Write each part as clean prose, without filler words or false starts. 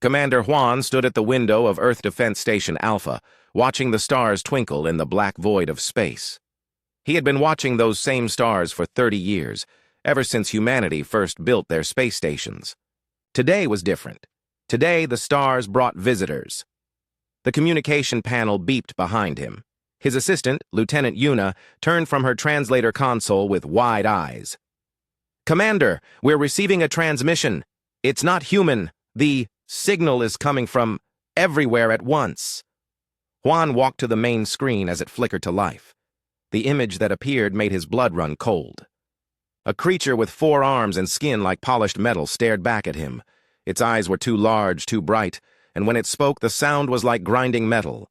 Commander Juan stood at the window of Earth Defense Station Alpha, watching the stars twinkle in the black void of space. He had been watching those same stars for 30 years, ever since humanity first built their space stations. Today was different. Today, the stars brought visitors. The communication panel beeped behind him. His assistant, Lieutenant Yuna, turned from her translator console with wide eyes. "Commander, we're receiving a transmission. It's not human. The signal is coming from everywhere at once." Juan walked to the main screen as it flickered to life. The image that appeared made his blood run cold. A creature with 4 arms and skin like polished metal stared back at him. Its eyes were too large, too bright, and when it spoke, the sound was like grinding metal.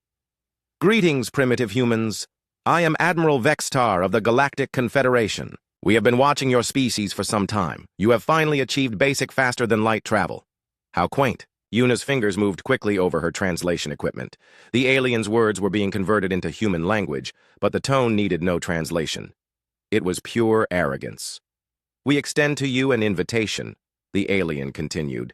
"Greetings, primitive humans. I am Admiral Vextar of the Galactic Confederation. We have been watching your species for some time. You have finally achieved basic faster-than-light travel." How quaint. Yuna's fingers moved quickly over her translation equipment. The alien's words were being converted into human language, but the tone needed no translation. It was pure arrogance. "We extend to you an invitation," the alien continued.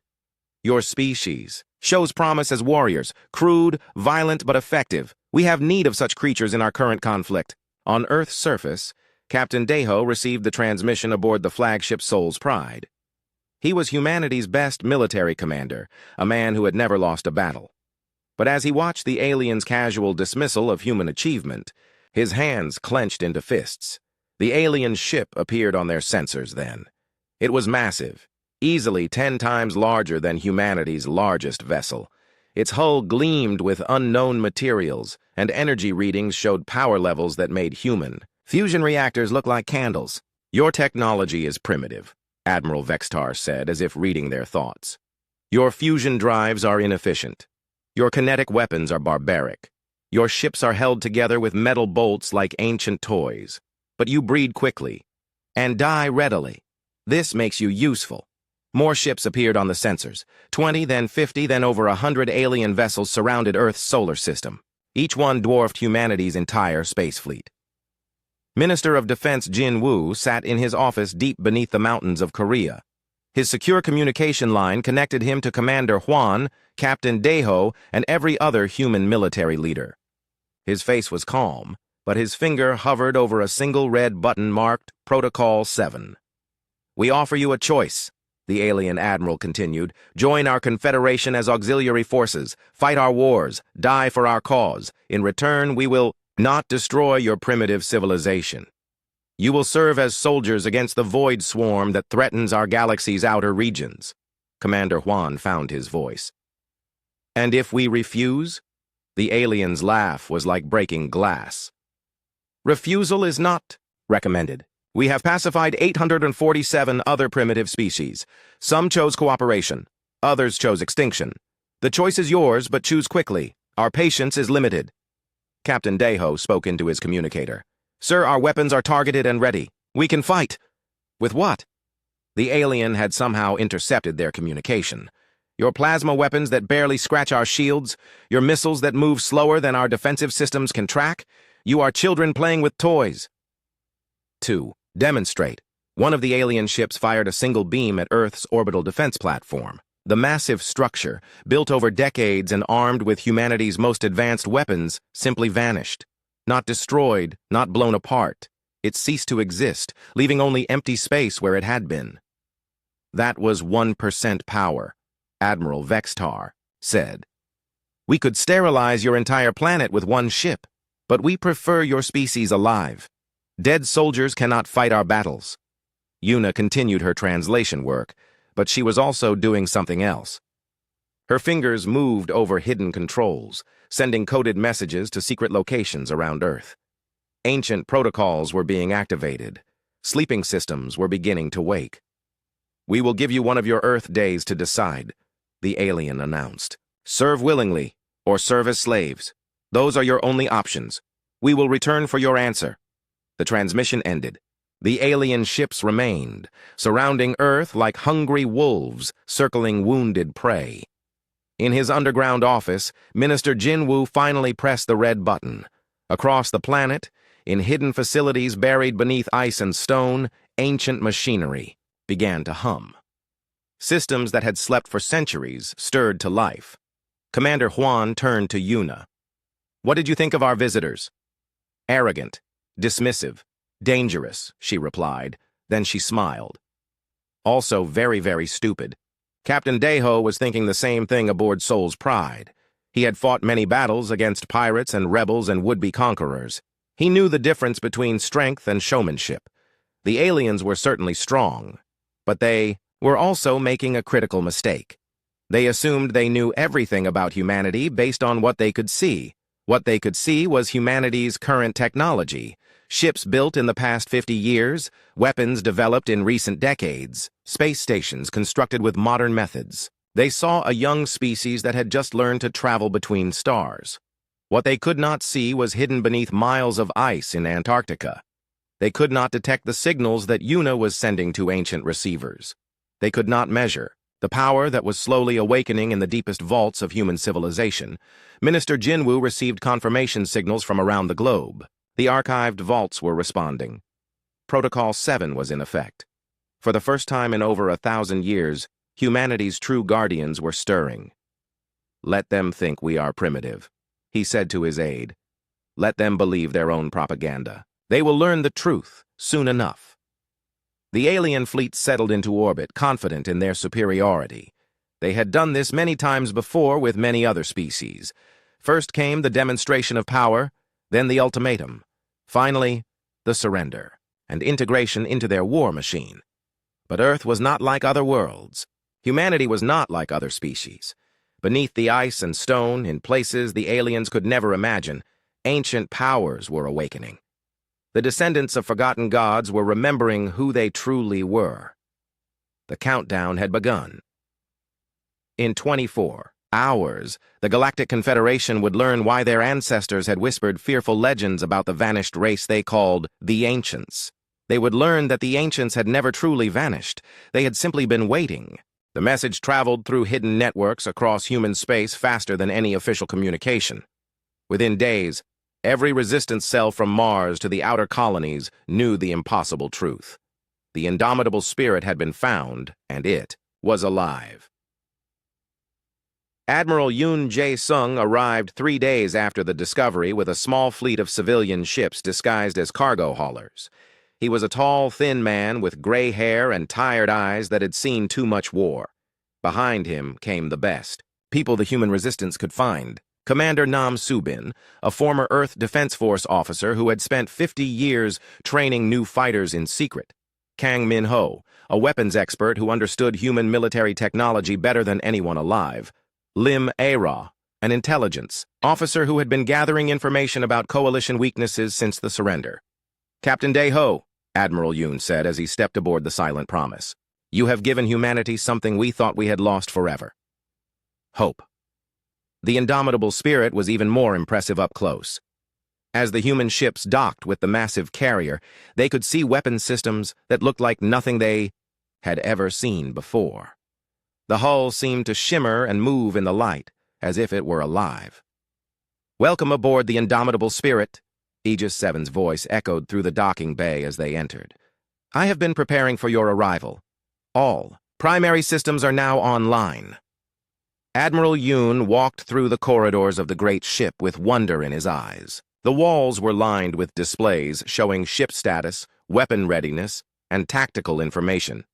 "Your species shows promise as warriors, crude, violent, but effective. We have need of such creatures in our current conflict." On Earth's surface, Captain Deho received the transmission aboard the flagship Soul's Pride. He was humanity's best military commander, a man who had never lost a battle. But as he watched the alien's casual dismissal of human achievement, his hands clenched into fists. The alien ship appeared on their sensors then. It was massive, easily 10 times larger than humanity's largest vessel. Its hull gleamed with unknown materials, and energy readings showed power levels that made human. "Fusion reactors look like candles. Your technology is primitive," Admiral Vextar said, as if reading their thoughts. "Your fusion drives are inefficient. Your kinetic weapons are barbaric. Your ships are held together with metal bolts like ancient toys. But you breed quickly and die readily. This makes you useful." More ships appeared on the sensors. 20, then 50, then over 100 alien vessels surrounded Earth's solar system. Each one dwarfed humanity's entire space fleet. Minister of Defense Jin Woo sat in his office deep beneath the mountains of Korea. His secure communication line connected him to Commander Juan, Captain Deho, and every other human military leader. His face was calm, but his finger hovered over a single red button marked Protocol 7. "We offer you a choice," the alien admiral continued. "Join our confederation as auxiliary forces, fight our wars, die for our cause. In return, we will not destroy your primitive civilization. You will serve as soldiers against the void swarm that threatens our galaxy's outer regions." Commander Juan found his voice. "And if we refuse?" The alien's laugh was like breaking glass. "Refusal is not recommended. We have pacified 847 other primitive species. Some chose cooperation. Others chose extinction. The choice is yours, but choose quickly. Our patience is limited." Captain Deho spoke into his communicator. "Sir, our weapons are targeted and ready. We can fight." "With what?" The alien had somehow intercepted their communication. "Your plasma weapons that barely scratch our shields, your missiles that move slower than our defensive systems can track. You are children playing with toys." 2. Demonstrate. One of the alien ships fired a single beam at Earth's orbital defense platform. The massive structure, built over decades and armed with humanity's most advanced weapons, simply vanished. Not destroyed, not blown apart. It ceased to exist, leaving only empty space where it had been. "That was 1% power," Admiral Vextar said. "We could sterilize your entire planet with one ship, but we prefer your species alive. Dead soldiers cannot fight our battles." Yuna continued her translation work, but she was also doing something else. Her fingers moved over hidden controls, sending coded messages to secret locations around Earth. Ancient protocols were being activated. Sleeping systems were beginning to wake. "We will give you one of your Earth days to decide," the alien announced. "Serve willingly, or serve as slaves. Those are your only options. We will return for your answer." The transmission ended. The alien ships remained, surrounding Earth like hungry wolves circling wounded prey. In his underground office, Minister Jinwoo finally pressed the red button. Across the planet, in hidden facilities buried beneath ice and stone, ancient machinery began to hum. Systems that had slept for centuries stirred to life. Commander Juan turned to Yuna. "What did you think of our visitors?" "Arrogant, dismissive, dangerous," she replied. Then she smiled. "Also very, very stupid." Captain Deho was thinking the same thing aboard Soul's Pride. He had fought many battles against pirates and rebels and would-be conquerors. He knew the difference between strength and showmanship. The aliens were certainly strong, but they were also making a critical mistake. They assumed they knew everything about humanity based on what they could see. What they could see was humanity's current technology. Ships built in the past 50 years, weapons developed in recent decades, space stations constructed with modern methods. They saw a young species that had just learned to travel between stars. What they could not see was hidden beneath miles of ice in Antarctica. They could not detect the signals that Yuna was sending to ancient receivers. They could not measure the power that was slowly awakening in the deepest vaults of human civilization. Minister Jinwu received confirmation signals from around the globe. The archived vaults were responding. Protocol 7 was in effect. For the first time in over 1,000 years, humanity's true guardians were stirring. "Let them think we are primitive," he said to his aide. "Let them believe their own propaganda. They will learn the truth soon enough." The alien fleet settled into orbit, confident in their superiority. They had done this many times before with many other species. First came the demonstration of power, then the ultimatum. Finally, the surrender and integration into their war machine. But Earth was not like other worlds. Humanity was not like other species. Beneath the ice and stone, in places the aliens could never imagine, ancient powers were awakening. The descendants of forgotten gods were remembering who they truly were. The countdown had begun. In 24 hours, the Galactic Confederation would learn why their ancestors had whispered fearful legends about the vanished race they called the Ancients. They would learn that the Ancients had never truly vanished. They had simply been waiting. The message traveled through hidden networks across human space faster than any official communication. Within days, every resistance cell from Mars to the outer colonies knew the impossible truth. The indomitable spirit had been found, and it was alive. Admiral Yoon Jae-sung arrived 3 days after the discovery with a small fleet of civilian ships disguised as cargo haulers. He was a tall, thin man with gray hair and tired eyes that had seen too much war. Behind him came the best, people the human resistance could find. Commander Nam Subin, a former Earth Defense Force officer who had spent 50 years training new fighters in secret. Kang Min-ho, a weapons expert who understood human military technology better than anyone alive. Lim A-ra, an intelligence officer who had been gathering information about coalition weaknesses since the surrender. "Captain Dae-ho," Admiral Yoon said as he stepped aboard the Silent Promise, "you have given humanity something we thought we had lost forever. Hope." The indomitable spirit was even more impressive up close. As the human ships docked with the massive carrier, they could see weapon systems that looked like nothing they had ever seen before. The hull seemed to shimmer and move in the light, as if it were alive. "Welcome aboard the indomitable spirit," Aegis 7's voice echoed through the docking bay as they entered. "I have been preparing for your arrival. All primary systems are now online." Admiral Yoon walked through the corridors of the great ship with wonder in his eyes. The walls were lined with displays showing ship status, weapon readiness, and tactical information.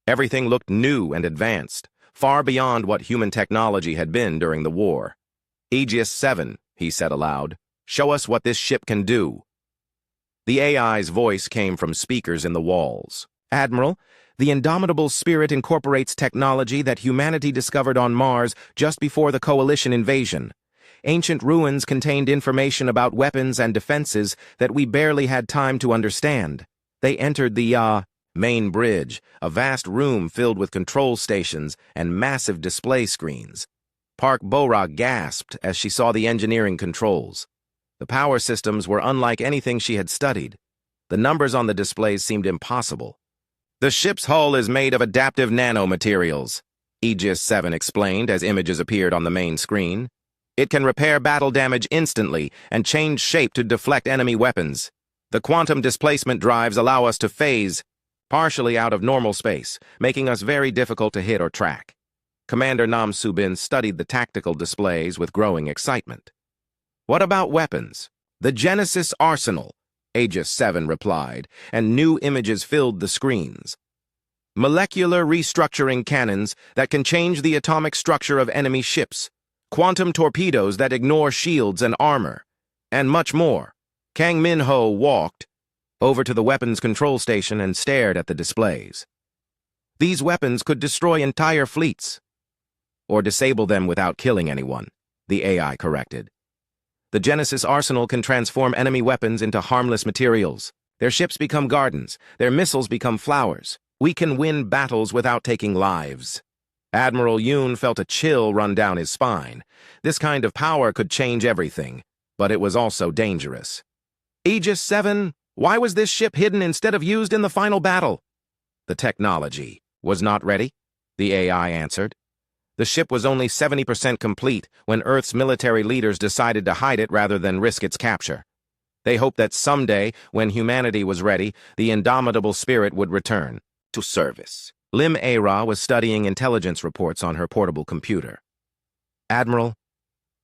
Everything looked new and advanced, far beyond what human technology had been during the war. "Aegis 7, he said aloud, "show us what this ship can do." The AI's voice came from speakers in the walls. "Admiral, the indomitable spirit incorporates technology that humanity discovered on Mars just before the Coalition invasion. Ancient ruins contained information about weapons and defenses that we barely had time to understand. They entered the, main bridge, a vast room filled with control stations and massive display screens. Park Bora gasped as she saw the engineering controls. The power systems were unlike anything she had studied. The numbers on the displays seemed impossible. "The ship's hull is made of adaptive nanomaterials," Aegis 7 explained as images appeared on the main screen. "It can repair battle damage instantly and change shape to deflect enemy weapons. The quantum displacement drives allow us to phase." partially out of normal space, making us very difficult to hit or track. Commander Nam Subin studied the tactical displays with growing excitement. What about weapons? The Genesis Arsenal, Aegis 7 replied, and new images filled the screens. Molecular restructuring cannons that can change the atomic structure of enemy ships, quantum torpedoes that ignore shields and armor, and much more. Kang Min-ho walked over to the weapons control station and stared at the displays. These weapons could destroy entire fleets, or disable them without killing anyone, the AI corrected. The Genesis Arsenal can transform enemy weapons into harmless materials. Their ships become gardens, their missiles become flowers. We can win battles without taking lives. Admiral Yoon felt a chill run down his spine. This kind of power could change everything, but it was also dangerous. Aegis 7, why was this ship hidden instead of used in the final battle? The technology was not ready, the AI answered. The ship was only 70% complete when Earth's military leaders decided to hide it rather than risk its capture. They hoped that someday, when humanity was ready, the indomitable spirit would return to service. Lim A-Ra was studying intelligence reports on her portable computer. Admiral,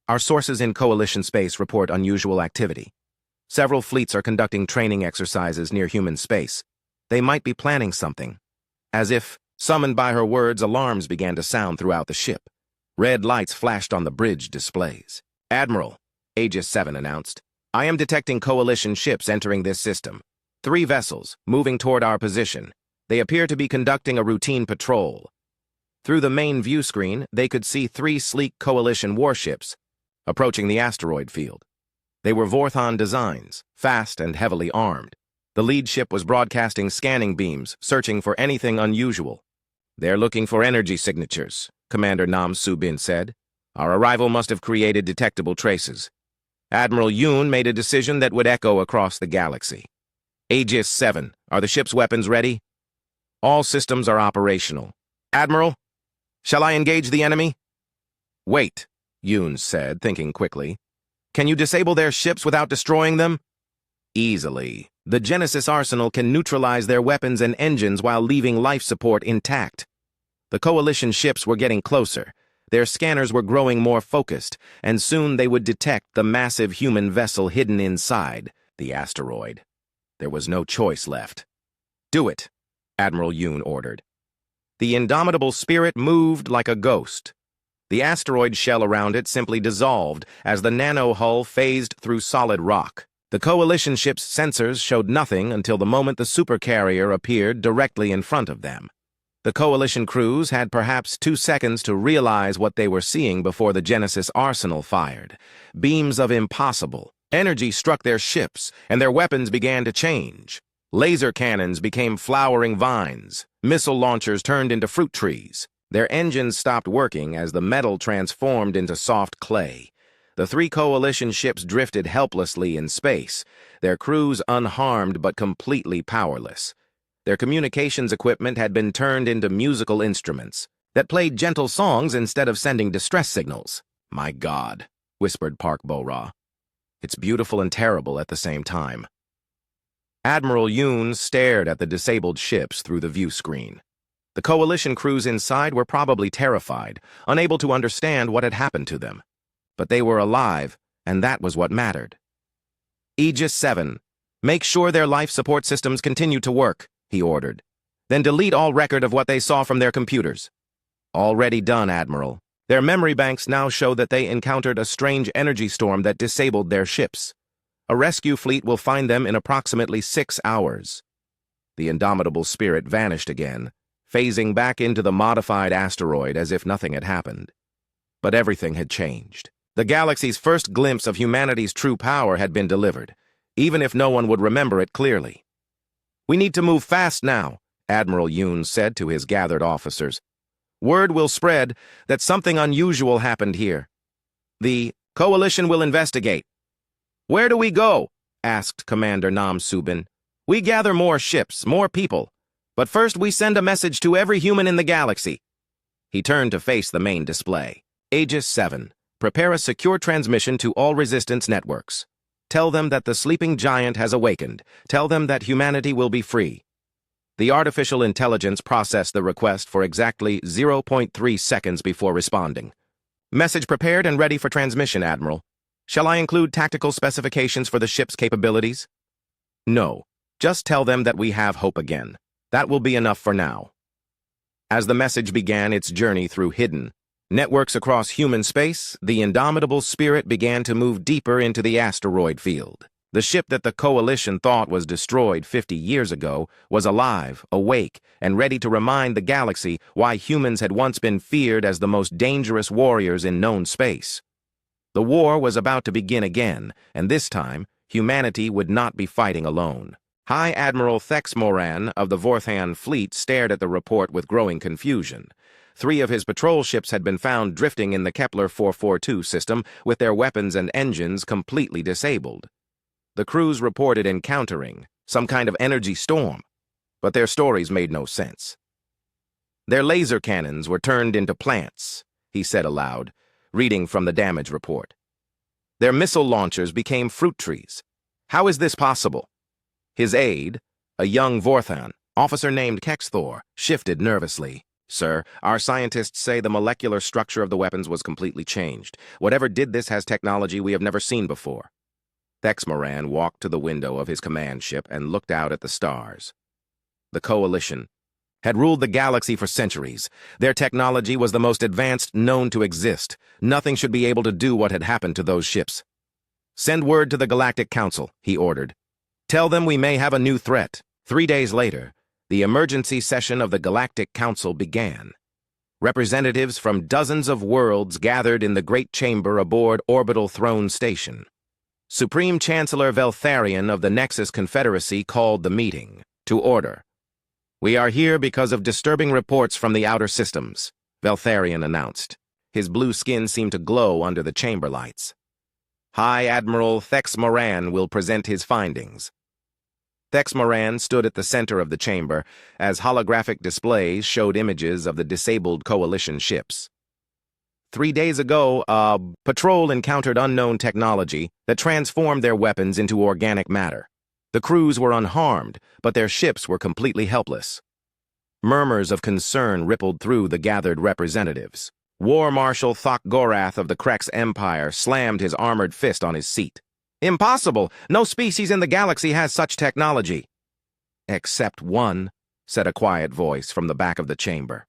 our sources in Coalition space report unusual activity. Several fleets are conducting training exercises near human space. They might be planning something. As if, summoned by her words, alarms began to sound throughout the ship. Red lights flashed on the bridge displays. Admiral, Aegis 7 announced, I am detecting Coalition ships entering this system. 3 vessels, moving toward our position. They appear to be conducting a routine patrol. Through the main view screen, they could see 3 sleek Coalition warships approaching the asteroid field. They were Vorthon designs, fast and heavily armed. The lead ship was broadcasting scanning beams, searching for anything unusual. They're looking for energy signatures, Commander Nam Subin said. Our arrival must have created detectable traces. Admiral Yoon made a decision that would echo across the galaxy. Aegis 7, are the ship's weapons ready? All systems are operational. Admiral, shall I engage the enemy? Wait, Yoon said, thinking quickly. Can you disable their ships without destroying them? Easily. The Genesis Arsenal can neutralize their weapons and engines while leaving life support intact. The Coalition ships were getting closer. Their scanners were growing more focused, and soon they would detect the massive human vessel hidden inside the asteroid. There was no choice left. Do it, Admiral Yoon ordered. The indomitable spirit moved like a ghost. The asteroid shell around it simply dissolved as the nano-hull phased through solid rock. The Coalition ship's sensors showed nothing until the moment the supercarrier appeared directly in front of them. The Coalition crews had perhaps 2 seconds to realize what they were seeing before the Genesis Arsenal fired. Beams of impossible energy struck their ships, and their weapons began to change. Laser cannons became flowering vines. Missile launchers turned into fruit trees. Their engines stopped working as the metal transformed into soft clay. The 3 Coalition ships drifted helplessly in space, their crews unharmed but completely powerless. Their communications equipment had been turned into musical instruments that played gentle songs instead of sending distress signals. My God, whispered Park Bo-ra. It's beautiful and terrible at the same time. Admiral Yoon stared at the disabled ships through the view screen. The Coalition crews inside were probably terrified, unable to understand what had happened to them. But they were alive, and that was what mattered. Aegis 7, make sure their life support systems continue to work, he ordered. Then delete all record of what they saw from their computers. Already done, Admiral. Their memory banks now show that they encountered a strange energy storm that disabled their ships. A rescue fleet will find them in approximately 6 hours. The indomitable spirit vanished again, phasing back into the modified asteroid as if nothing had happened. But everything had changed. The galaxy's first glimpse of humanity's true power had been delivered, even if no one would remember it clearly. We need to move fast now, Admiral Yoon said to his gathered officers. Word will spread that something unusual happened here. The Coalition will investigate. Where do we go? Asked Commander Nam Subin. We gather more ships, more people. But first we send a message to every human in the galaxy. He turned to face the main display. Aegis 7, prepare a secure transmission to all resistance networks. Tell them that the sleeping giant has awakened. Tell them that humanity will be free. The artificial intelligence processed the request for exactly 0.3 seconds before responding. Message prepared and ready for transmission, Admiral. Shall I include tactical specifications for the ship's capabilities? No. Just tell them that we have hope again. That will be enough for now. As the message began its journey through hidden networks across human space, the indomitable spirit began to move deeper into the asteroid field. The ship that the Coalition thought was destroyed 50 years ago was alive, awake, and ready to remind the galaxy why humans had once been feared as the most dangerous warriors in known space. The war was about to begin again, and this time, humanity would not be fighting alone. High Admiral Thex Moran of the Vorthan fleet stared at the report with growing confusion. 3 of his patrol ships had been found drifting in the Kepler 442 system with their weapons and engines completely disabled. The crews reported encountering some kind of energy storm, but their stories made no sense. Their laser cannons were turned into plants, he said aloud, reading from the damage report. Their missile launchers became fruit trees. How is this possible? His aide, a young Vorthan, officer named Kexthor, shifted nervously. Sir, our scientists say the molecular structure of the weapons was completely changed. Whatever did this has technology we have never seen before. Thex Moran walked to the window of his command ship and looked out at the stars. The Coalition had ruled the galaxy for centuries. Their technology was the most advanced known to exist. Nothing should be able to do what had happened to those ships. Send word to the Galactic Council, he ordered. Tell them we may have a new threat. 3 days later, the emergency session of the Galactic Council began. Representatives from dozens of worlds gathered in the Great Chamber aboard Orbital Throne Station. Supreme Chancellor Veltharion of the Nexus Confederacy called the meeting to order. We are here because of disturbing reports from the outer systems, Veltharion announced. His blue skin seemed to glow under the chamber lights. High Admiral Thex Moran will present his findings. Thex Moran stood at the center of the chamber as holographic displays showed images of the disabled Coalition ships. 3 days ago, a patrol encountered unknown technology that transformed their weapons into organic matter. The crews were unharmed, but their ships were completely helpless. Murmurs of concern rippled through the gathered representatives. War Marshal Thok Gorath of the Krex Empire slammed his armored fist on his seat. Impossible! No species in the galaxy has such technology. Except one, said a quiet voice from the back of the chamber.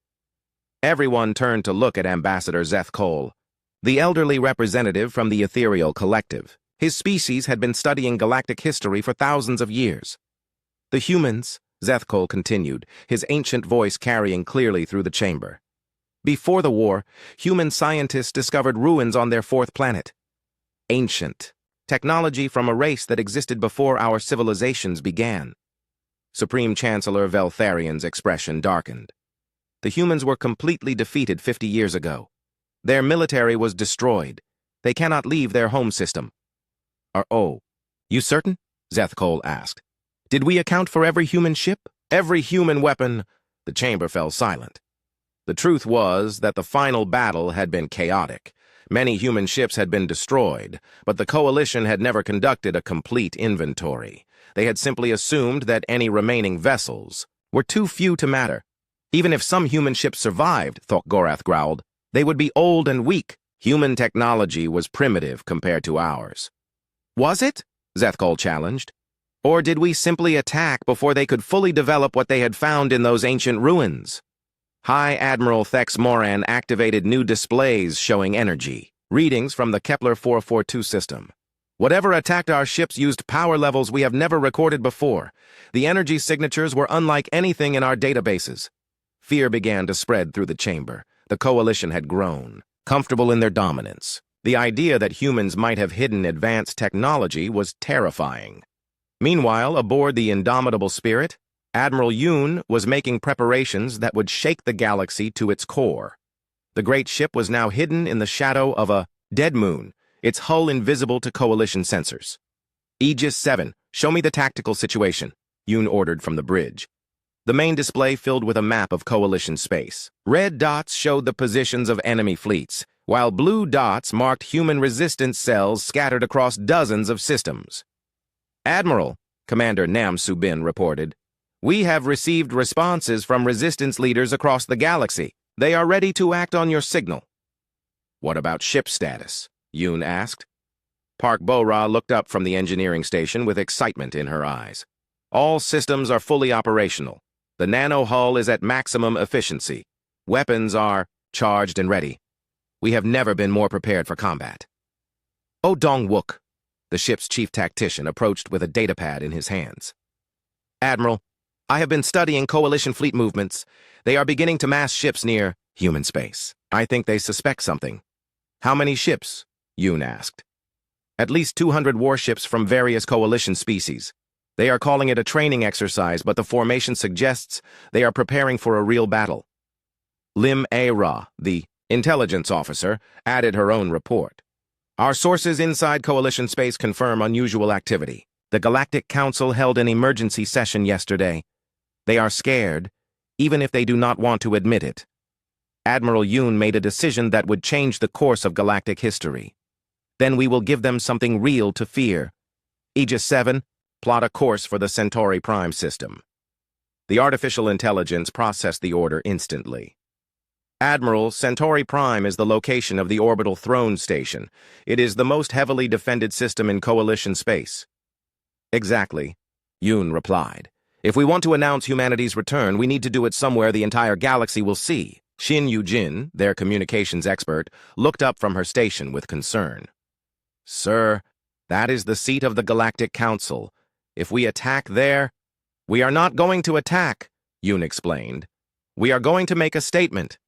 Everyone turned to look at Ambassador Zeth Cole, the elderly representative from the Ethereal Collective. His species had been studying galactic history for thousands of years. The humans, Zeth Cole continued, his ancient voice carrying clearly through the chamber. Before the war, human scientists discovered ruins on their 4th planet. Ancient technology from a race that existed before our civilizations began. Supreme Chancellor Veltharion's expression darkened. The humans were completely defeated 50 years ago. Their military was destroyed. They cannot leave their home system. Oh, you certain? Zeth Cole asked. Did we account for every human ship? Every human weapon? The chamber fell silent. The truth was that the final battle had been chaotic. Many human ships had been destroyed, but the Coalition had never conducted a complete inventory. They had simply assumed that any remaining vessels were too few to matter. Even if some human ships survived, Thok Gorath growled, they would be old and weak. Human technology was primitive compared to ours. Was it? Zeth Cole challenged. Or did we simply attack before they could fully develop what they had found in those ancient ruins? High Admiral Thex Moran activated new displays showing energy, readings from the Kepler 442 system. Whatever attacked our ships used power levels we have never recorded before. The energy signatures were unlike anything in our databases. Fear began to spread through the chamber. The Coalition had grown, comfortable in their dominance. The idea that humans might have hidden advanced technology was terrifying. Meanwhile, aboard the indomitable spirit, Admiral Yoon was making preparations that would shake the galaxy to its core. The great ship was now hidden in the shadow of a dead moon, its hull invisible to Coalition sensors. Aegis 7, show me the tactical situation, Yoon ordered from the bridge. The main display filled with a map of Coalition space. Red dots showed the positions of enemy fleets, while blue dots marked human resistance cells scattered across dozens of systems. Admiral, Commander Nam Subin reported, We have received responses from resistance leaders across the galaxy. They are ready to act on your signal. What about ship status? Yoon asked. Park Bo-ra looked up from the engineering station with excitement in her eyes. All systems are fully operational. The nano-hull is at maximum efficiency. Weapons are charged and ready. We have never been more prepared for combat. Oh Dong-wook, the ship's chief tactician, approached with a datapad in his hands. Admiral, I have been studying coalition fleet movements. They are beginning to mass ships near human space. I think they suspect something. How many ships? Yoon asked. At least 200 warships from various coalition species. They are calling it a training exercise, but the formation suggests they are preparing for a real battle. Lim A-ra, the intelligence officer, added her own report. Our sources inside coalition space confirm unusual activity. The Galactic Council held an emergency session yesterday. They are scared, even if they do not want to admit it. Admiral Yoon made a decision that would change the course of galactic history. Then we will give them something real to fear. Aegis 7, plot a course for the Centauri Prime system. The artificial intelligence processed the order instantly. Admiral, Centauri Prime is the location of the orbital throne station. It is the most heavily defended system in coalition space. Exactly, Yoon replied. If we want to announce humanity's return, we need to do it somewhere the entire galaxy will see. Shin Yu-jin, their communications expert, looked up from her station with concern. Sir, that is the seat of the Galactic Council. If we attack there, we are not going to attack, Yoon explained. We are going to make a statement.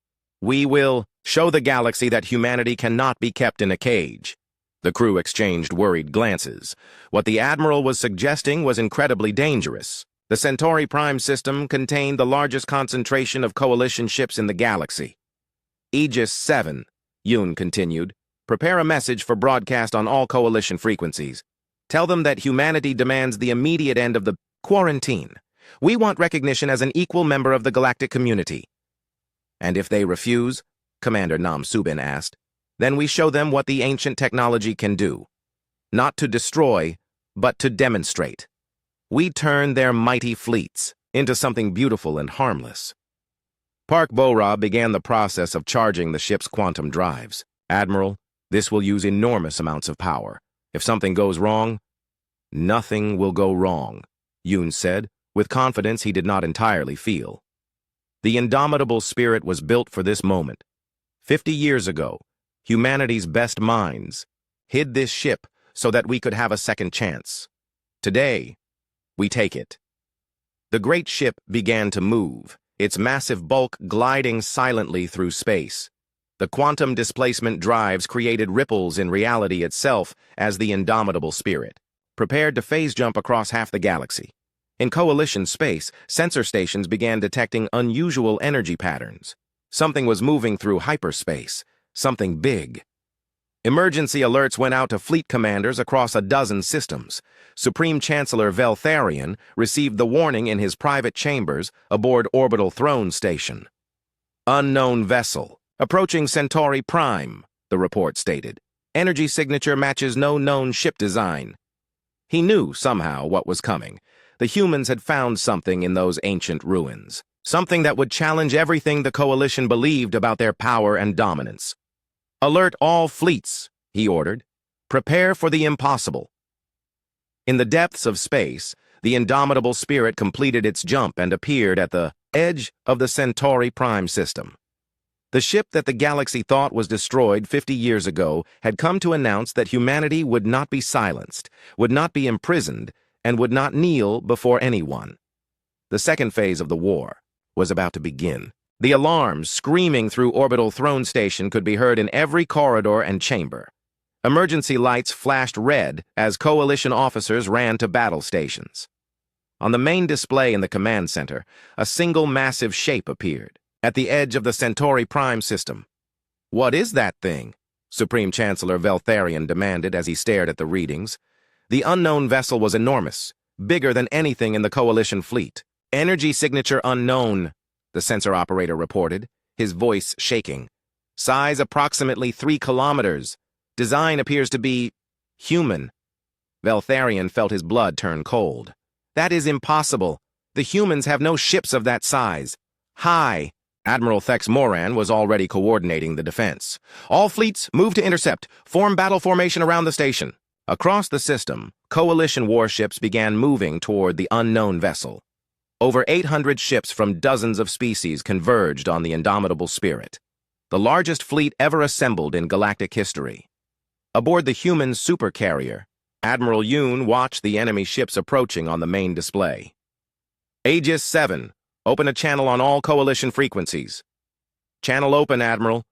We will show the galaxy that humanity cannot be kept in a cage. The crew exchanged worried glances. What the Admiral was suggesting was incredibly dangerous. The Centauri Prime system contained the largest concentration of coalition ships in the galaxy. Aegis 7, Yoon continued. Prepare a message for broadcast on all coalition frequencies. Tell them that humanity demands the immediate end of the quarantine. We want recognition as an equal member of the galactic community. And if they refuse, Commander Nam Subin asked, then we show them what the ancient technology can do. Not to destroy, but to demonstrate. We turn their mighty fleets into something beautiful and harmless. Park Bo-ra began the process of charging the ship's quantum drives. Admiral, this will use enormous amounts of power. If something goes wrong, nothing will go wrong, Yoon said, with confidence he did not entirely feel. The indomitable spirit was built for this moment. 50 years ago, humanity's best minds hid this ship so that we could have a second chance. Today, we take it. The great ship began to move, its massive bulk gliding silently through space. The quantum displacement drives created ripples in reality itself as the indomitable spirit prepared to phase jump across half the galaxy. In coalition space, sensor stations began detecting unusual energy patterns. Something was moving through hyperspace, something big. Emergency alerts went out to fleet commanders across a dozen systems. Supreme Chancellor Veltharion received the warning in his private chambers aboard Orbital Throne Station. Unknown vessel, approaching Centauri Prime, the report stated. Energy signature matches no known ship design. He knew somehow what was coming. The humans had found something in those ancient ruins. Something that would challenge everything the Coalition believed about their power and dominance. Alert all fleets, he ordered. Prepare for the impossible. In the depths of space, the indomitable spirit completed its jump and appeared at the edge of the Centauri Prime system. The ship that the galaxy thought was destroyed 50 years ago had come to announce that humanity would not be silenced, would not be imprisoned, and would not kneel before anyone. The second phase of the war was about to begin. The alarms screaming through Orbital Throne Station could be heard in every corridor and chamber. Emergency lights flashed red as Coalition officers ran to battle stations. On the main display in the command center, a single massive shape appeared, at the edge of the Centauri Prime system. What is that thing? Supreme Chancellor Veltharion demanded as he stared at the readings. The unknown vessel was enormous, bigger than anything in the Coalition fleet. Energy signature unknown, the sensor operator reported, his voice shaking. Size approximately 3 kilometers. Design appears to be human. Veltharion felt his blood turn cold. That is impossible. The humans have no ships of that size. Hi. Admiral Thex Moran was already coordinating the defense. All fleets, move to intercept. Form battle formation around the station. Across the system, coalition warships began moving toward the unknown vessel. Over 800 ships from dozens of species converged on the indomitable Spirit, the largest fleet ever assembled in galactic history. Aboard the human supercarrier, Admiral Yoon watched the enemy ships approaching on the main display. Aegis 7, open a channel on all coalition frequencies. Channel open, Admiral.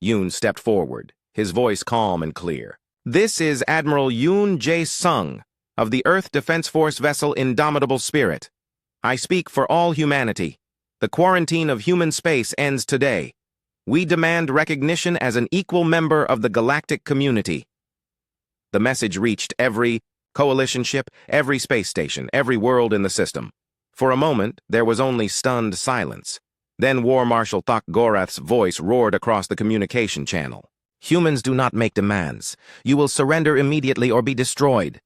Yoon stepped forward, his voice calm and clear. This is Admiral Yoon Jae-sung of the Earth Defense Force vessel Indomitable Spirit. I speak for all humanity. The quarantine of human space ends today. We demand recognition as an equal member of the galactic community. The message reached every coalition ship, every space station, every world in the system. For a moment, there was only stunned silence. Then War Marshal Thok Gorath's voice roared across the communication channel. Humans do not make demands. You will surrender immediately or be destroyed.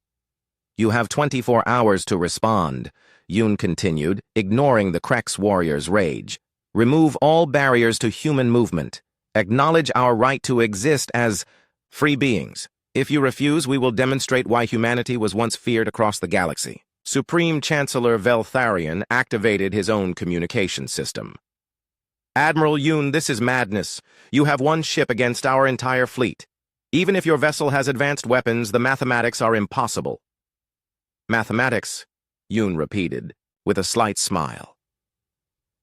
You have 24 hours to respond, Yoon continued, ignoring the Krex warrior's rage. Remove all barriers to human movement. Acknowledge our right to exist as free beings. If you refuse, we will demonstrate why humanity was once feared across the galaxy. Supreme Chancellor Veltharion activated his own communication system. Admiral Yoon, this is madness. You have one ship against our entire fleet. Even if your vessel has advanced weapons, the mathematics are impossible. Mathematics, Yoon repeated, with a slight smile.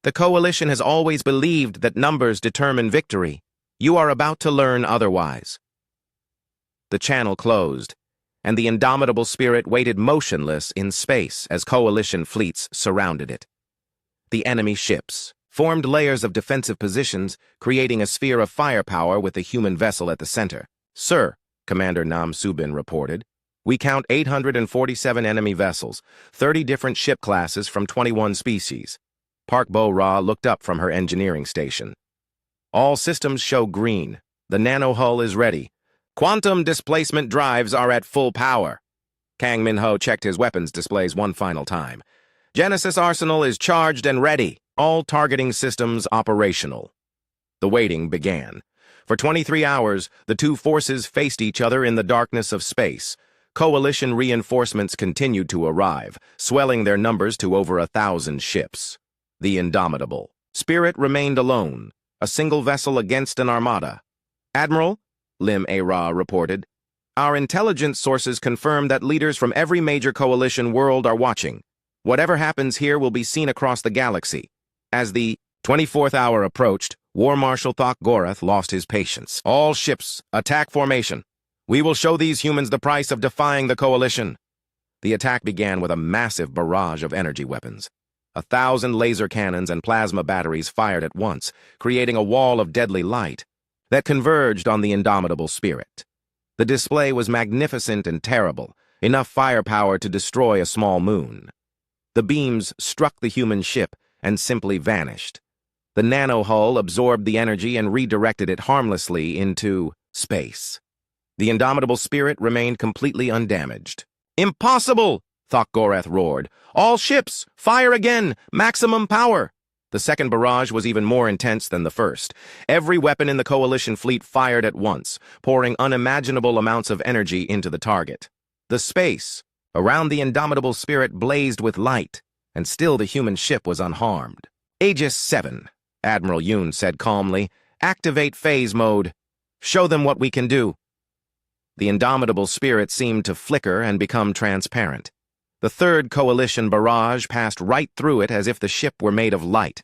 The Coalition has always believed that numbers determine victory. You are about to learn otherwise. The channel closed, and the Indomitable Spirit waited motionless in space as Coalition fleets surrounded it. The enemy ships formed layers of defensive positions, creating a sphere of firepower with the human vessel at the center. Sir, Commander Nam Subin reported, we count 847 enemy vessels, 30 different ship classes from 21 species. Park Bo-Ra looked up from her engineering station. All systems show green. The nano-hull is ready. Quantum displacement drives are at full power. Kang Min-ho checked his weapons displays one final time. Genesis Arsenal is charged and ready. All targeting systems operational. The waiting began. For 23 hours, the two forces faced each other in the darkness of space. Coalition reinforcements continued to arrive, swelling their numbers to over 1,000 ships. The Indomitable Spirit remained alone, a single vessel against an armada. Admiral, Lim A-Ra reported, our intelligence sources confirm that leaders from every major coalition world are watching. Whatever happens here will be seen across the galaxy. As the 24th hour approached, War Marshal Thok Gorath lost his patience. All ships, attack formation. We will show these humans the price of defying the coalition. The attack began with a massive barrage of energy weapons. 1,000 laser cannons and plasma batteries fired at once, creating a wall of deadly light that converged on the Indomitable Spirit. The display was magnificent and terrible, enough firepower to destroy a small moon. The beams struck the human ship and simply vanished. The nano-hull absorbed the energy and redirected it harmlessly into space. The Indomitable Spirit remained completely undamaged. Impossible! Thok Gorath roared. All ships, fire again! Maximum power! The second barrage was even more intense than the first. Every weapon in the Coalition fleet fired at once, pouring unimaginable amounts of energy into the target. The space around the Indomitable Spirit blazed with light, and still the human ship was unharmed. Aegis 7, Admiral Yoon said calmly. Activate phase mode. Show them what we can do. The Indomitable Spirit seemed to flicker and become transparent. The third Coalition barrage passed right through it as if the ship were made of light.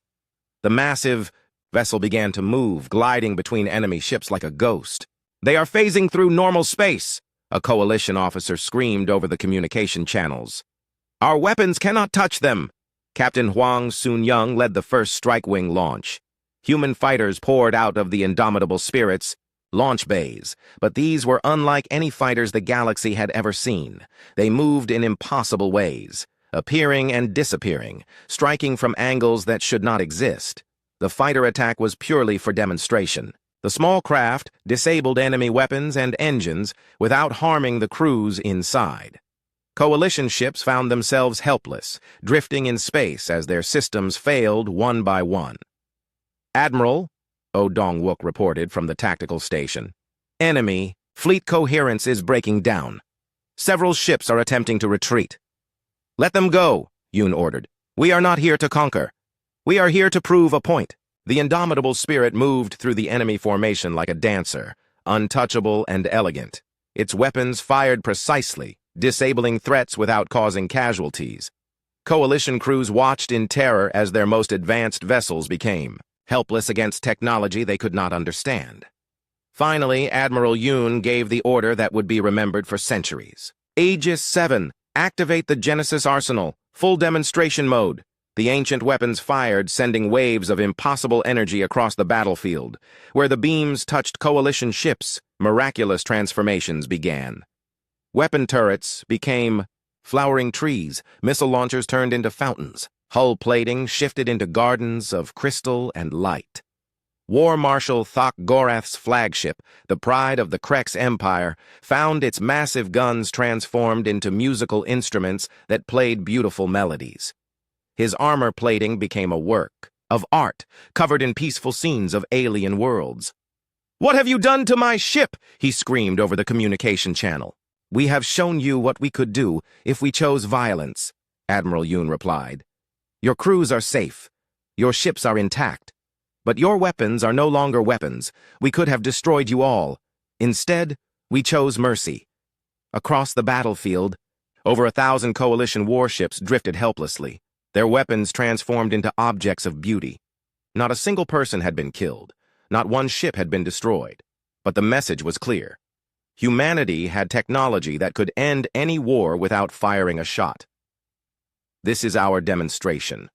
The massive vessel began to move, gliding between enemy ships like a ghost. They are phasing through normal space, a Coalition officer screamed over the communication channels. Our weapons cannot touch them. Captain Hwang Soon-young led the first strike wing launch. Human fighters poured out of the Indomitable Spirit's launch bays, but these were unlike any fighters the galaxy had ever seen. They moved in impossible ways, appearing and disappearing, striking from angles that should not exist. The fighter attack was purely for demonstration. The small craft disabled enemy weapons and engines without harming the crews inside. Coalition ships found themselves helpless, drifting in space as their systems failed one by one. "Admiral," Oh Dong-wook reported from the tactical station, "Enemy, fleet coherence is breaking down. Several ships are attempting to retreat." "Let them go," Yoon ordered. "We are not here to conquer. We are here to prove a point." The indomitable spirit moved through the enemy formation like a dancer, untouchable and elegant. Its weapons fired precisely, disabling threats without causing casualties. Coalition crews watched in terror as their most advanced vessels became helpless against technology they could not understand. Finally, Admiral Yoon gave the order that would be remembered for centuries. "Aegis 7, activate the Genesis Arsenal, full demonstration mode." The ancient weapons fired, sending waves of impossible energy across the battlefield. Where the beams touched coalition ships, miraculous transformations began. Weapon turrets became flowering trees, missile launchers turned into fountains, hull plating shifted into gardens of crystal and light. War Marshal Thok Gorath's flagship, the pride of the Krex Empire, found its massive guns transformed into musical instruments that played beautiful melodies. His armor plating became a work of art, covered in peaceful scenes of alien worlds. "What have you done to my ship?" he screamed over the communication channel. "We have shown you what we could do if we chose violence," Admiral Yoon replied. "Your crews are safe. Your ships are intact. But your weapons are no longer weapons. We could have destroyed you all. Instead, we chose mercy." Across the battlefield, over 1,000 coalition warships drifted helplessly, their weapons transformed into objects of beauty. Not a single person had been killed. Not one ship had been destroyed. But the message was clear. Humanity had technology that could end any war without firing a shot. "This is our demonstration,"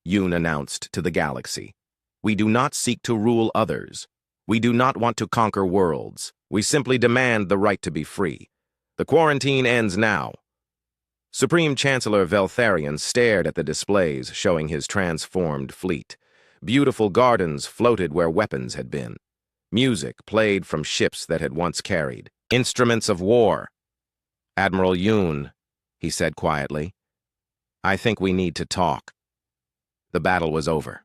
Yoon announced to the galaxy. "We do not seek to rule others. We do not want to conquer worlds. We simply demand the right to be free. The quarantine ends now." Supreme Chancellor Veltharion stared at the displays showing his transformed fleet. Beautiful gardens floated where weapons had been. Music played from ships that had once carried instruments of war. "Admiral Yoon," he said quietly, "I think we need to talk." The battle was over.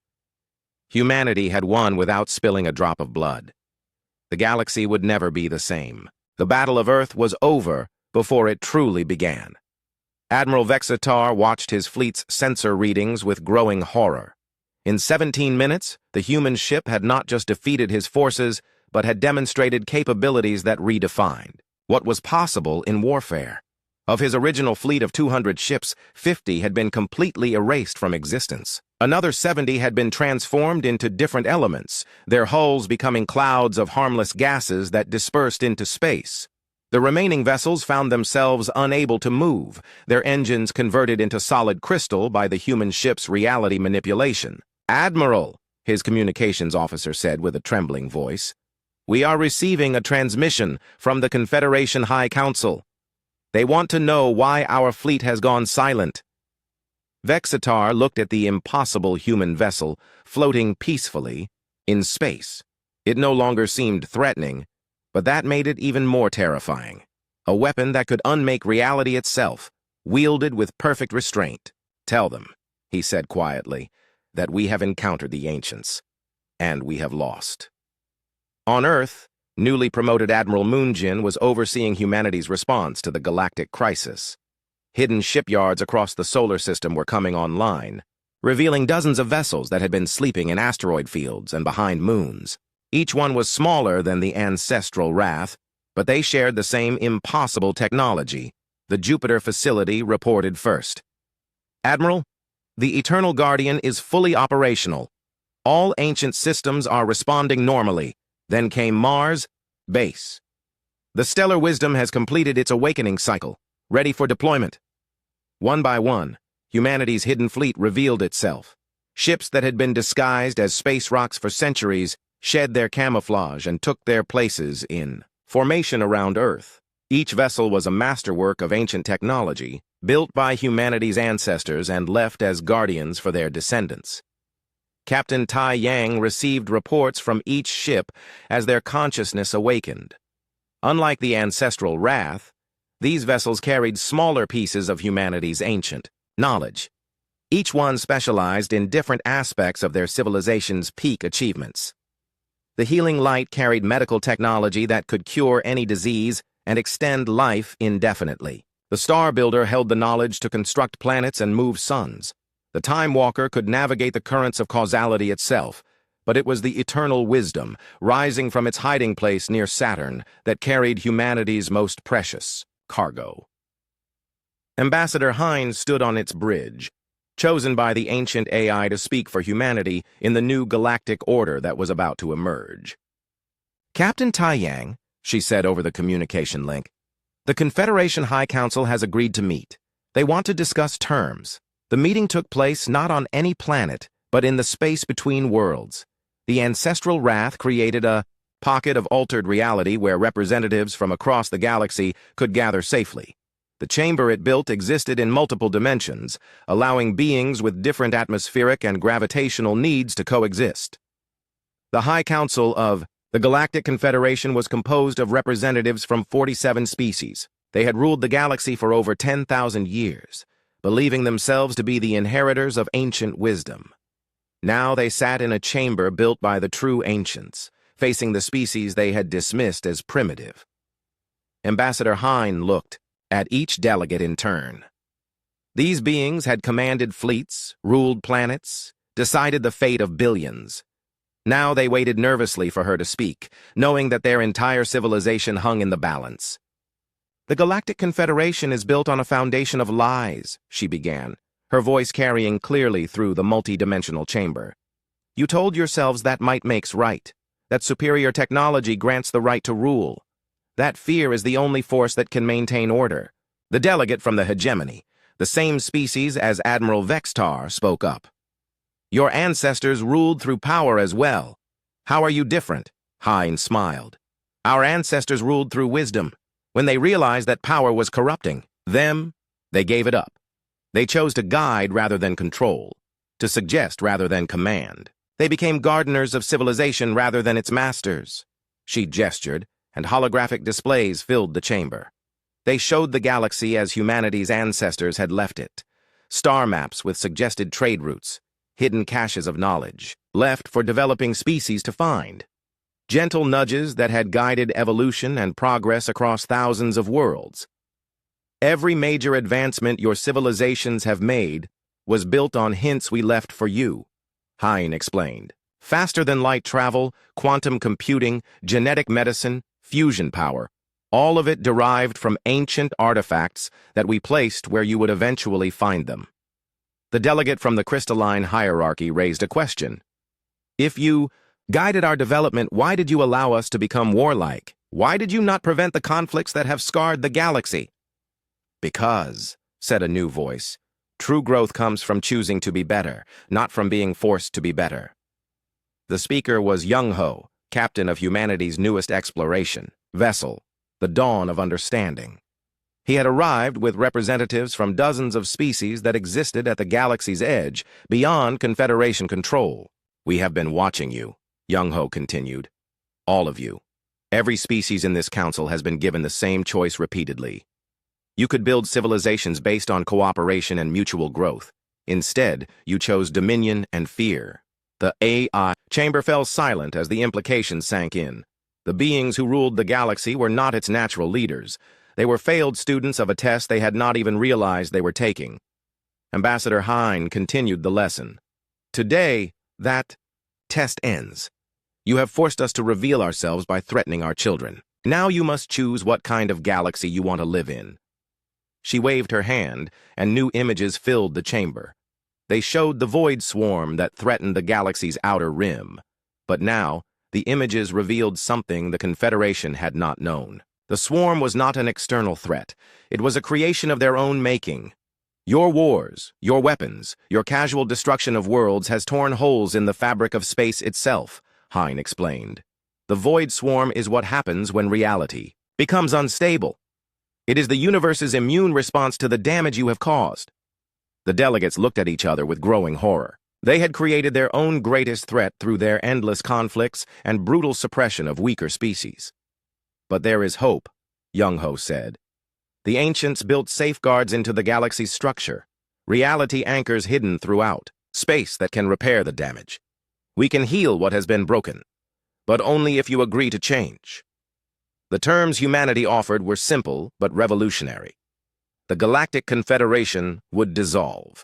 Humanity had won without spilling a drop of blood. The galaxy would never be the same. The Battle of Earth was over before it truly began. Admiral Vexitar watched his fleet's sensor readings with growing horror. In 17 minutes, the human ship had not just defeated his forces, but had demonstrated capabilities that redefined what was possible in warfare. Of his original fleet of 200 ships, 50 had been completely erased from existence. Another 70 had been transformed into different elements, their hulls becoming clouds of harmless gases that dispersed into space. The remaining vessels found themselves unable to move, their engines converted into solid crystal by the human ship's reality manipulation. "Admiral," his communications officer said with a trembling voice, "we are receiving a transmission from the Confederation High Council. They want to know why our fleet has gone silent." Vexitar looked at the impossible human vessel floating peacefully in space. It no longer seemed threatening, but that made it even more terrifying. A weapon that could unmake reality itself, wielded with perfect restraint. "Tell them," he said quietly, "that we have encountered the ancients, and we have lost." On Earth, newly promoted Admiral Moonjin was overseeing humanity's response to the galactic crisis. Hidden shipyards across the solar system were coming online, revealing dozens of vessels that had been sleeping in asteroid fields and behind moons. Each one was smaller than the ancestral Wrath, but they shared the same impossible technology. The Jupiter facility reported first. "Admiral, the Eternal Guardian is fully operational. All ancient systems are responding normally." Then came Mars, base. "The Stellar Wisdom has completed its awakening cycle, ready for deployment." One by one, humanity's hidden fleet revealed itself. Ships that had been disguised as space rocks for centuries shed their camouflage and took their places in formation around Earth. Each vessel was a masterwork of ancient technology, built by humanity's ancestors and left as guardians for their descendants. Captain Tai Yang received reports from each ship as their consciousness awakened. Unlike the ancestral Wrath, These vessels carried smaller pieces of humanity's ancient knowledge. Each one specialized in different aspects of their civilization's peak achievements. The healing light carried medical technology that could cure any disease and extend life indefinitely. The Star Builder held the knowledge to construct planets and move suns. The Time Walker could navigate the currents of causality itself, but it was the eternal wisdom, rising from its hiding place near Saturn, that carried humanity's most precious cargo. Ambassador Hines stood on its bridge, chosen by the ancient AI to speak for humanity in the new galactic order that was about to emerge. "Captain Taiyang," she said over the communication link, "the Confederation High Council has agreed to meet. They want to discuss terms. The meeting took place not on any planet, but in the space between worlds. The ancestral wrath created a pocket of altered reality where representatives from across the galaxy could gather safely. The chamber it built existed in multiple dimensions, allowing beings with different atmospheric and gravitational needs to coexist. The High Council of the Galactic Confederation was composed of representatives from 47 species. They had ruled the galaxy for over 10,000 years, believing themselves to be the inheritors of ancient wisdom. Now they sat in a chamber built by the true ancients, facing the species they had dismissed as primitive. Ambassador Hine looked at each delegate in turn. These beings had commanded fleets, ruled planets, decided the fate of billions. Now they waited nervously for her to speak, knowing that their entire civilization hung in the balance. "The Galactic Confederation is built on a foundation of lies," she began, her voice carrying clearly through the multi-dimensional chamber. "You told yourselves that might makes right, that superior technology grants the right to rule. That fear is the only force that can maintain order." The delegate from the hegemony, the same species as Admiral Vextar, spoke up. "Your ancestors ruled through power as well. How are you different?" Hine smiled. "Our ancestors ruled through wisdom. When they realized that power was corrupting them, they gave it up. They chose to guide rather than control, to suggest rather than command. They became gardeners of civilization rather than its masters." She gestured, and holographic displays filled the chamber. They showed the galaxy as humanity's ancestors had left it. Star maps with suggested trade routes, hidden caches of knowledge, left for developing species to find. Gentle nudges that had guided evolution and progress across thousands of worlds. "Every major advancement your civilizations have made was built on hints we left for you," Hine explained. "Faster-than-light travel, quantum computing, genetic medicine, fusion power, all of it derived from ancient artifacts that we placed where you would eventually find them." The delegate from the crystalline hierarchy raised a question. "If you guided our development, why did you allow us to become warlike? Why did you not prevent the conflicts that have scarred the galaxy?" "Because," said a new voice, "true growth comes from choosing to be better, not from being forced to be better." The speaker was Young Ho, captain of humanity's newest exploration vessel, the Dawn of Understanding. He had arrived with representatives from dozens of species that existed at the galaxy's edge, beyond Confederation control. "We have been watching you," Young Ho continued. "All of you. Every species in this council has been given the same choice repeatedly. You could build civilizations based on cooperation and mutual growth. Instead, you chose dominion and fear." The AI chamber fell silent as the implications sank in. The beings who ruled the galaxy were not its natural leaders. They were failed students of a test they had not even realized they were taking. Ambassador Hine continued the lesson. "Today, that test ends. You have forced us to reveal ourselves by threatening our children. Now you must choose what kind of galaxy you want to live in." She waved her hand, and new images filled the chamber. They showed the void swarm that threatened the galaxy's outer rim. But now, the images revealed something the Confederation had not known. The swarm was not an external threat. It was a creation of their own making. Your wars, your weapons, your casual destruction of worlds has torn holes in the fabric of space itself, Hine explained. The void swarm is what happens when reality becomes unstable. It is the universe's immune response to the damage you have caused. The delegates looked at each other with growing horror. They had created their own greatest threat through their endless conflicts and brutal suppression of weaker species. "But there is hope," Young Ho said. The ancients built safeguards into the galaxy's structure, reality anchors hidden throughout, space that can repair the damage. We can heal what has been broken, but only if you agree to change. The terms humanity offered were simple but revolutionary. The Galactic Confederation would dissolve.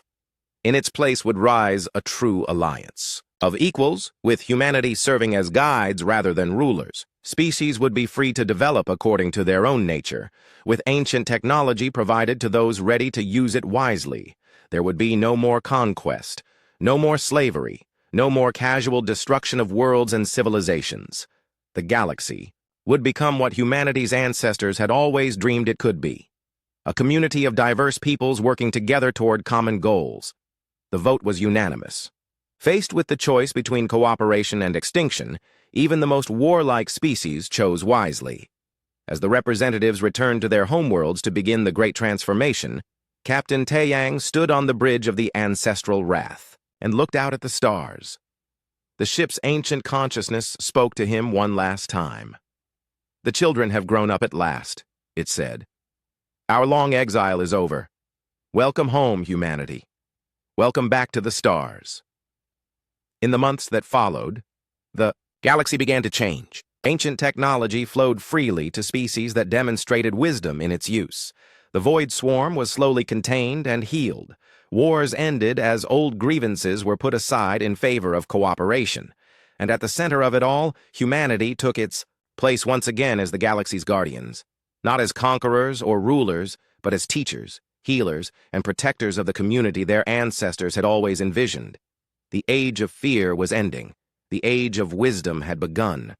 In its place would rise a true alliance of equals, with humanity serving as guides rather than rulers. Species would be free to develop according to their own nature, with ancient technology provided to those ready to use it wisely. There would be no more conquest, no more slavery, no more casual destruction of worlds and civilizations. The galaxy would become what humanity's ancestors had always dreamed it could be, a community of diverse peoples working together toward common goals. The vote was unanimous. Faced with the choice between cooperation and extinction, even the most warlike species chose wisely. As the representatives returned to their homeworlds to begin the Great Transformation, Captain Taeyang stood on the bridge of the ancestral wrath and looked out at the stars. The ship's ancient consciousness spoke to him one last time. "The children have grown up at last," it said. "Our long exile is over. Welcome home, humanity. Welcome back to the stars." In the months that followed, the galaxy began to change. Ancient technology flowed freely to species that demonstrated wisdom in its use. The void swarm was slowly contained and healed. Wars ended as old grievances were put aside in favor of cooperation. And at the center of it all, humanity took its place once again as the galaxy's guardians. Not as conquerors or rulers, but as teachers, healers, and protectors of the community their ancestors had always envisioned. The age of fear was ending. The age of wisdom had begun.